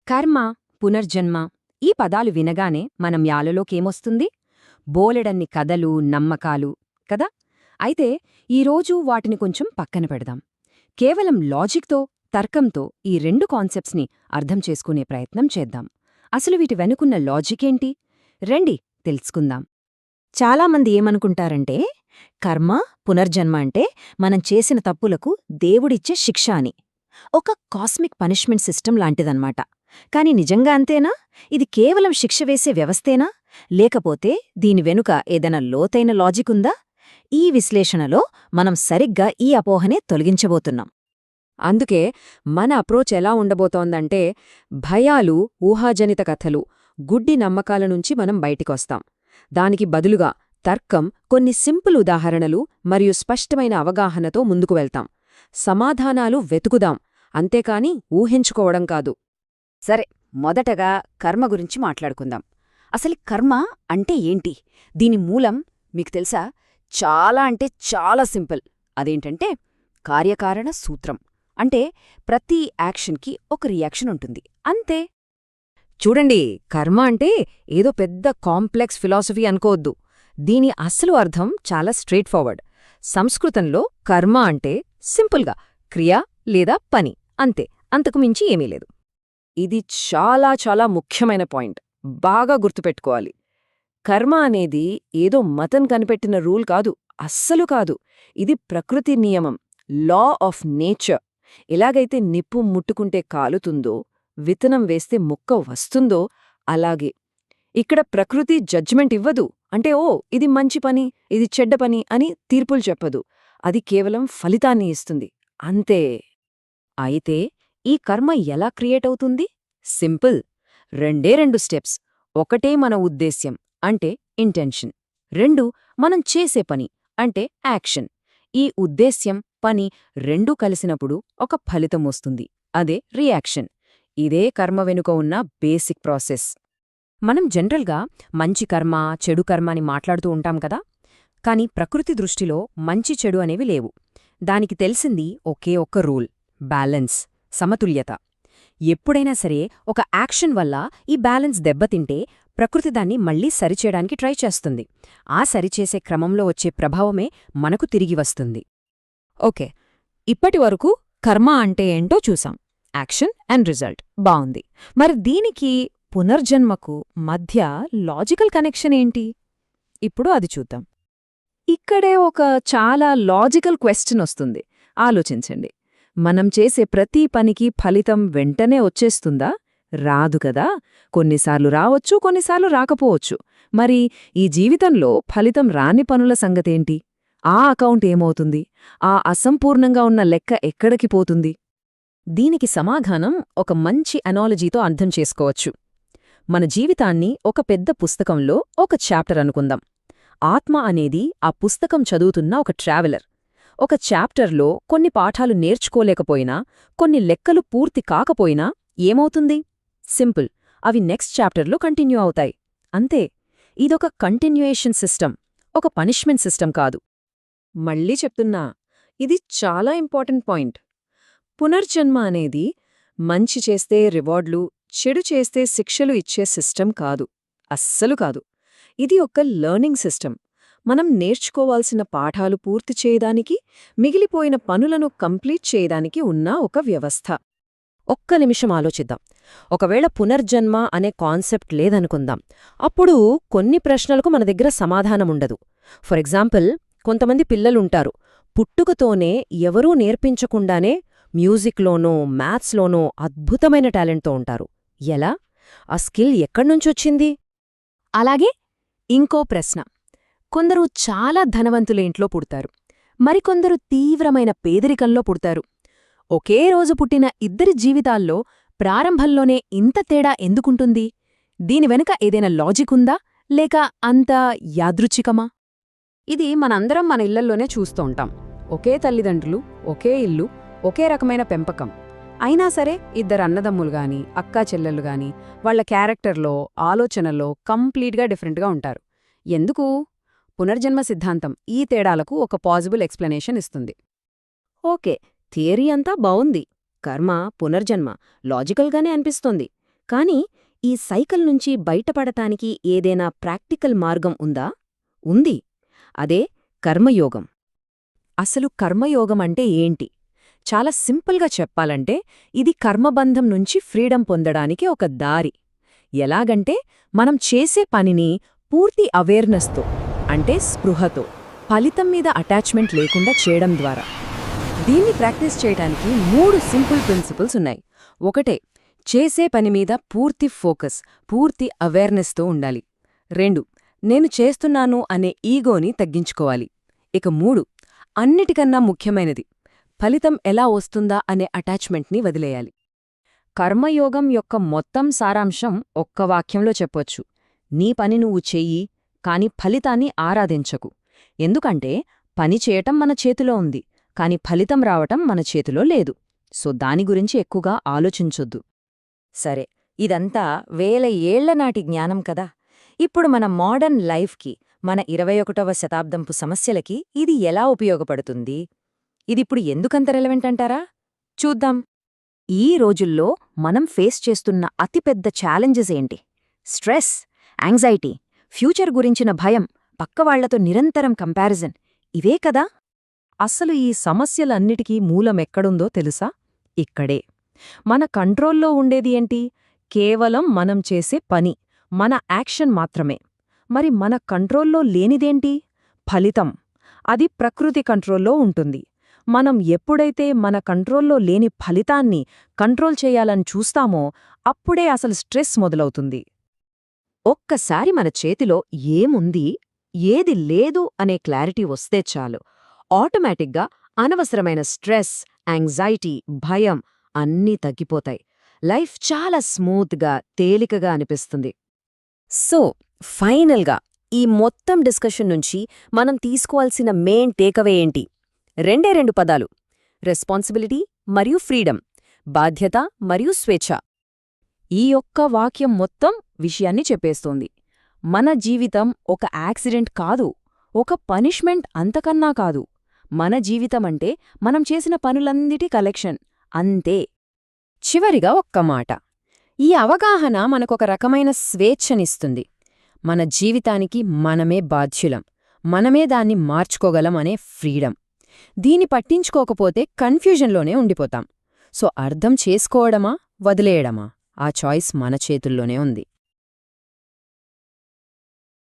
కర్మ, పునర్జన్మ ఈ పదాలు వినగానే మనం యాలలోకేమొస్తుంది? బోలెడన్ని కథలు, నమ్మకాలు కదా. అయితే ఈరోజు వాటిని కొంచెం పక్కన పెడదాం. కేవలం లాజిక్తో, తర్కంతో ఈ రెండు కాన్సెప్ట్స్ని అర్థం చేసుకునే ప్రయత్నం చేద్దాం. అసలు వీటి వెనుకున్న లాజికేంటి? రండి తెలుసుకుందాం. చాలామంది ఏమనుకుంటారంటే కర్మ, పునర్జన్మ అంటే మనం చేసిన తప్పులకు దేవుడిచ్చే శిక్ష అని. ఒక కాస్మిక్ పనిష్మెంట్ సిస్టమ్ లాంటిదన్నమాట. కాని నిజంగా అంతేనా? ఇది కేవలం శిక్ష వేసే వ్యవస్థేనా? లేకపోతే దీని వెనుక ఏదైనా లోతైన లాజికుందా? ఈ విశ్లేషణలో మనం సరిగ్గా ఈ అపోహనే తొలగించబోతున్నాం. అందుకే మన అప్రోచ్ ఎలా ఉండబోతోందంటే భయాలు, ఊహాజనిత కథలు, గుడ్డి నమ్మకాల నుంచి మనం బయటికొస్తాం. దానికి బదులుగా తర్కం, కొన్ని సింపుల్ ఉదాహరణలు మరియు స్పష్టమైన అవగాహనతో ముందుకు వెళ్తాం. సమాధానాలు వెతుకుదాం, అంతేకాని ఊహించుకోవడం కాదు. సరే, మొదటగా కర్మ గురించి మాట్లాడుకుందాం. అసలు కర్మ అంటే ఏంటి? దీని మూలం మీకు తెలుసా? చాలా సింపుల్. అదేంటంటే కార్యకారణ సూత్రం. అంటే ప్రతి యాక్షన్కి ఒక రియాక్షన్ ఉంటుంది, అంతే. చూడండి, కర్మ అంటే ఏదో పెద్ద కాంప్లెక్స్ ఫిలాసఫీ అనుకోవద్దు. దీని అసలు అర్థం చాలా స్ట్రెయిట్ ఫార్వర్డ్. సంస్కృతంలో కర్మ అంటే సింపుల్గా క్రియ లేదా పని, అంతే, అంతకు మించి ఏమీ లేదు. ఇది చాలా ముఖ్యమైన పాయింట్. బాగా గుర్తుపెట్టుకోవాలి. కర్మ అనేది ఏదో మతం కనిపెట్టిన రూల్ కాదు, అస్సలు కాదు. ఇది ప్రకృతి నియమం, లా ఆఫ్ నేచర్. ఎలాగైతే నిప్పు ముట్టుకుంటే కాలుతుందో, విత్తనం వేస్తే మొక్క వస్తుందో అలాగే ఇక్కడ ప్రకృతి జడ్జిమెంట్ ఇవ్వదు. అంటే ఇది మంచి పని, ఇది చెడ్డ పని అని తీర్పులు చెప్పదు. అది కేవలం ఫలితాన్ని ఇస్తుంది, అంతే. అయితే ఈ కర్మ ఎలా క్రియేట్ అవుతుంది? సింపుల్. రెండు స్టెప్స్. ఒకటే మన ఉద్దేశ్యం, అంటే ఇంటెన్షన్. రెండు మనం చేసే పని, అంటే యాక్షన్. ఈ ఉద్దేశ్యం, పని రెండూ కలిసినప్పుడు ఒక ఫలితం వస్తుంది, అదే రియాక్షన్. ఇదే కర్మ వెనుక ఉన్న బేసిక్ ప్రాసెస్. మనం జనరల్గా మంచి కర్మ, చెడు కర్మ అని మాట్లాడుతూ ఉంటాం కదా. కాని ప్రకృతి దృష్టిలో మంచి చెడు అనేవి లేవు. దానికి తెలిసింది ఒకే ఒక్క రూల్: బ్యాలెన్స్, సమతుల్యత. ఎప్పుడైనా సరే ఒక యాక్షన్ వల్ల ఈ బ్యాలెన్స్ దెబ్బతింటే ప్రకృతి దాన్ని మళ్లీ సరిచేయడానికి ట్రై చేస్తుంది. ఆ సరిచేసే క్రమంలో వచ్చే ప్రభావమే మనకు తిరిగి వస్తుంది. ఓకే, ఇప్పటివరకు కర్మ అంటే ఏంటో చూసాం. యాక్షన్ అండ్ రిజల్ట్ బావుంది. మరి దీనికి, పునర్జన్మకు మధ్య లాజికల్ కనెక్షన్ ఏంటి? ఇప్పుడు అది చూద్దాం. ఇక్కడే ఒక చాలా లాజికల్ క్వెశ్చన్ వస్తుంది. ఆలోచించండి. మనం చేసే ప్రతి పనికి ఫలితం వెంటనే వచ్చేస్తుందా? రాదు కదా. కొన్నిసార్లు రావచ్చు, కొన్నిసార్లు రాకపోవచ్చు. మరి ఈ జీవితంలో ఫలితం రాని పనుల సంగతేంటి? ఆ అకౌంట్ ఏమవుతుంది? ఆ అసంపూర్ణంగా ఉన్న లెక్క ఎక్కడికి పోతుంది? దీనికి సమాధానం ఒక మంచి అనాలజీతో అర్థం చేసుకోవచ్చు. మన జీవితాన్ని ఒక పెద్ద పుస్తకంలో ఒక చాప్టర్ అనుకుందాం. ఆత్మ అనేది ఆ పుస్తకం చదువుతున్న ఒక ట్రావెలర్. ఒక చాప్టర్లో కొన్ని పాఠాలు నేర్చుకోలేకపోయినా, కొన్ని లెక్కలు పూర్తి కాకపోయినా ఏమవుతుంది? సింపుల్, అవి నెక్స్ట్ చాప్టర్లో కంటిన్యూ అవుతాయి, అంతే. ఇదొక కంటిన్యూయేషన్ సిస్టమ్, ఒక పనిష్మెంట్ సిస్టమ్ కాదు. మళ్ళీ చెప్తున్నా, ఇది చాలా ఇంపార్టెంట్ పాయింట్. పునర్జన్మ అనేది మంచి చేస్తే రివార్డ్లు, చెడు చేస్తే శిక్షలు ఇచ్చే సిస్టమ్ కాదు, అస్సలు కాదు. ఇది ఒక లెర్నింగ్ సిస్టమ్. మనం నేర్చుకోవాల్సిన పాఠాలు పూర్తి చేయడానికి, మిగిలిపోయిన పనులను కంప్లీట్ చేయడానికి ఉన్న ఒక వ్యవస్థ. ఒక్క నిమిషం ఆలోచిద్దాం. ఒకవేళ పునర్జన్మ అనే కాన్సెప్ట్ లేదనుకుందాం. అప్పుడు కొన్ని ప్రశ్నలకు మన దగ్గర సమాధానముండదు. ఫర్ ఎగ్జాంపుల్, కొంతమంది పిల్లలుంటారు, పుట్టుకతోనే ఎవరూ నేర్పించకుండానే మ్యూజిక్లోనో, మ్యాథ్స్లోనో అద్భుతమైన టాలెంట్తో ఉంటారు. ఎలా? ఆ స్కిల్ ఎక్కడ్నుంచొచ్చింది? అలాగే ఇంకో ప్రశ్న. కొందరు చాలా ధనవంతుల ఇంట్లో పుడతారు, మరికొందరు తీవ్రమైన పేదరికంలో పుడతారు. ఒకే రోజు పుట్టిన ఇద్దరి జీవితాల్లో ప్రారంభంలోనే ఇంత తేడా ఎందుకుంటుంది? దీని వెనుక ఏదైనా లాజికుందా, లేక అంతా యాదృచ్ఛికమా? ఇది మనందరం మన ఇళ్లల్లోనే చూస్తూ ఉంటాం. ఒకే తల్లిదండ్రులు, ఒకే ఇల్లు, ఒకే రకమైన పెంపకం. అయినా సరే ఇద్దరు అన్నదమ్ములుగాని, అక్కా చెల్లెలుగాని వాళ్ల క్యారెక్టర్లో, ఆలోచనల్లో కంప్లీట్గా డిఫరెంట్గా ఉంటారు. ఎందుకు? పునర్జన్మ సిద్ధాంతం ఈ తేడాలకు ఒక పాజిబుల్ ఎక్స్ప్లెనేషన్ ఇస్తుంది. ఓకే, థియరీ అంతా బావుంది. కర్మ, పునర్జన్మ లాజికల్గానే అనిపిస్తోంది. కానీ ఈ సైకిల్ నుంచి బయటపడటానికి ఏదైనా ప్రాక్టికల్ మార్గం ఉందా? ఉంది. అదే కర్మయోగం. అసలు కర్మయోగం అంటే ఏంటి? చాలా సింపుల్గా చెప్పాలంటే ఇది కర్మబంధం నుంచి ఫ్రీడమ్ పొందడానికి ఒక దారి. ఎలాగంటే మనం చేసే పనిని పూర్తి అవేర్నెస్తో, అంటే స్పృహతో, ఫలితం మీద అటాచ్మెంట్ లేకుండా చేయడం ద్వారా. దీన్ని ప్రాక్టీస్ చేయడానికి 3 సింపుల్ ప్రిన్సిపల్స్ ఉన్నాయి. ఒకటే, చేసే పని మీద పూర్తి ఫోకస్, పూర్తి అవేర్నెస్తో ఉండాలి. 2, నేను చేస్తున్నాను అనే ఈగోని తగ్గించుకోవాలి. ఇక 3, అన్నిటికన్నా ముఖ్యమైనది, ఫలితం ఎలా వస్తుందా అనే అటాచ్మెంట్ని వదిలేయాలి. కర్మయోగం యొక్క మొత్తం సారాంశం ఒక్క వాక్యంలో చెప్పొచ్చు: నీ పని నువ్వు చెయ్యి, కాని ఫలితాన్ని ఆరాధించకు. ఎందుకంటే పని చేయటం మన చేతిలో ఉంది, కాని ఫలితం రావటం మన చేతిలో లేదు. సో దాని గురించి ఎక్కువగా ఆలోచించొద్దు. సరే, ఇదంతా వేల ఏళ్లనాటి జ్ఞానం కదా. ఇప్పుడు మన మోడర్న్ లైఫ్కి, మన 21వ శతాబ్దంపు సమస్యలకి ఇది ఎలా ఉపయోగపడుతుంది? ఇదిప్పుడు ఎందుకంత రెలవెంట్ అంటారా? చూద్దాం. ఈ రోజుల్లో మనం ఫేస్ చేస్తున్న అతిపెద్ద ఛాలెంజెస్ ఏంటి? స్ట్రెస్, యాంగ్జైటీ, ఫ్యూచర్ గురించిన భయం, పక్కవాళ్లతో నిరంతరం కంపారిజన్, ఇవే కదా? అసలు ఈ సమస్యలన్నిటికీ మూలమెక్కడుందో తెలుసా? ఇక్కడే. మన కంట్రోల్లో ఉండేది ఏంటి? కేవలం మనం చేసే పని, మన యాక్షన్ మాత్రమే. మరి మన కంట్రోల్లో లేనిదేంటి? ఫలితం. అది ప్రకృతి కంట్రోల్లో ఉంటుంది. మనం ఎప్పుడైతే మన కంట్రోల్లో లేని ఫలితాన్ని కంట్రోల్ చేయాలని చూస్తామో అప్పుడే అసలు స్ట్రెస్ మొదలవుతుంది. ఒక్కసారి మన చేతిలో ఏముంది, ఏది లేదు అనే క్లారిటీ వస్తే చాలు, ఆటోమేటిక్గా అనవసరమైన స్ట్రెస్, యాంగ్జైటీ, భయం అన్నీ తగ్గిపోతాయి. లైఫ్ చాలా స్మూత్గా, తేలికగా అనిపిస్తుంది. సో ఫైనల్గా ఈ మొత్తం డిస్కషన్ నుంచి మనం తీసుకోవాల్సిన మెయిన్ టేకవే ఏంటి? 2 పదాలు: రెస్పాన్సిబిలిటీ మరియు ఫ్రీడమ్, బాధ్యత మరియు స్వేచ్ఛ. ఈ ఒక్క వాక్యం మొత్తం విషయాన్ని చెప్పేస్తోంది. మన జీవితం ఒక యాక్సిడెంట్ కాదు, ఒక పనిష్మెంట్ అంతకన్నా కాదు. మన జీవితమంటే మనం చేసిన పనులన్నిటి కలెక్షన్, అంతే. చివరిగా ఒక్క మాట. ఈ అవగాహన మనకొక రకమైన స్వేచ్ఛనిస్తుంది. మన జీవితానికి మనమే బాధ్యులం, మనమే దాన్ని మార్చుకోగలం అనే ఫ్రీడమ్. దీని పట్టించుకోకపోతే కన్ఫ్యూజన్లోనే ఉండిపోతాం. సో అర్థం చేసుకోవడమా, వదిలేయడమా, ఆ చాయిస్ మన చేతుల్లోనే ఉంది.